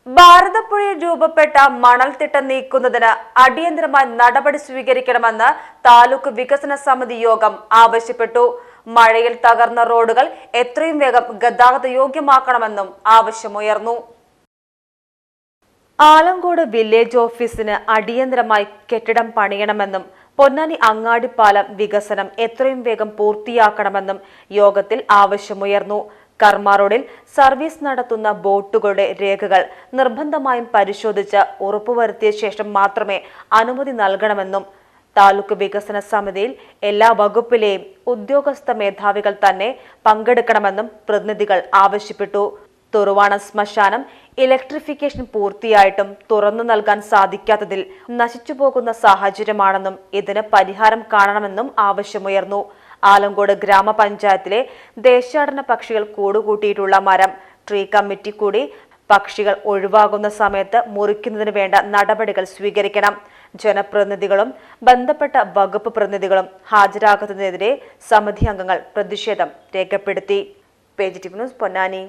ഭാരതപ്പുഴയിൽ രൂപപ്പെട്ട മണൽത്തിട്ട നീക്കുന്നതിന് അടിയന്തരമായി നടപടി സ്വീകരിക്കണമെന്ന് താലൂക്ക് വികസന സമിതി യോഗം ആവശ്യപ്പെട്ടു. മഴയിൽ തകർന്ന റോഡുകൾ എത്രയും വേഗം ഗതാഗത യോഗ്യമാക്കണമെന്നും ആവശ്യമുയർന്നു. ആലങ്കോട് വില്ലേജ് ഓഫീസിന് അടിയന്തരമായി കെട്ടിടം പണിയണമെന്നും പൊന്നാനി അങ്ങാടിപ്പാലം വികസനം എത്രയും വേഗം പൂർത്തിയാക്കണമെന്നും യോഗത്തിൽ ആവശ്യമുയർന്നു. കർമ്മ റോഡിൽ സർവീസ് നടത്തുന്ന ബോട്ടുകളുടെ രേഖകൾ നിർബന്ധമായും പരിശോധിച്ച് ഉറപ്പുവരുത്തിയ ശേഷം മാത്രമേ അനുമതി നൽകണമെന്നും താലൂക്ക് വികസന സമിതിയിൽ എല്ലാ വകുപ്പിലെയും ഉദ്യോഗസ്ഥ മേധാവികൾ തന്നെ പങ്കെടുക്കണമെന്നും പ്രതിനിധികൾ ആവശ്യപ്പെട്ടു. തുറുവാണ ശ്മശാനം ഇലക്ട്രിഫിക്കേഷൻ പൂർത്തിയായിട്ടും തുറന്നു നൽകാൻ സാധിക്കാത്തതിൽ നശിച്ചുപോകുന്ന സാഹചര്യമാണെന്നും ഇതിന് പരിഹാരം കാണണമെന്നും ആവശ്യമുയർന്നു. ആലങ്കോട് ഗ്രാമപഞ്ചായത്തിലെ ദേശാടന പക്ഷികൾ കൂടുകൂട്ടിയിട്ടുള്ള മരം ട്രീ കമ്മിറ്റി കൂടി പക്ഷികൾ ഒഴിവാകുന്ന സമയത്ത് മുറിക്കുന്നതിന് വേണ്ട നടപടികൾ സ്വീകരിക്കണം. ജനപ്രതിനിധികളും ബന്ധപ്പെട്ട വകുപ്പ് പ്രതിനിധികളും ഹാജരാകുന്നതിനെതിരെ സമിതി അംഗങ്ങൾ പ്രതിഷേധം രേഖപ്പെടുത്തി. PGTV news Ponnani.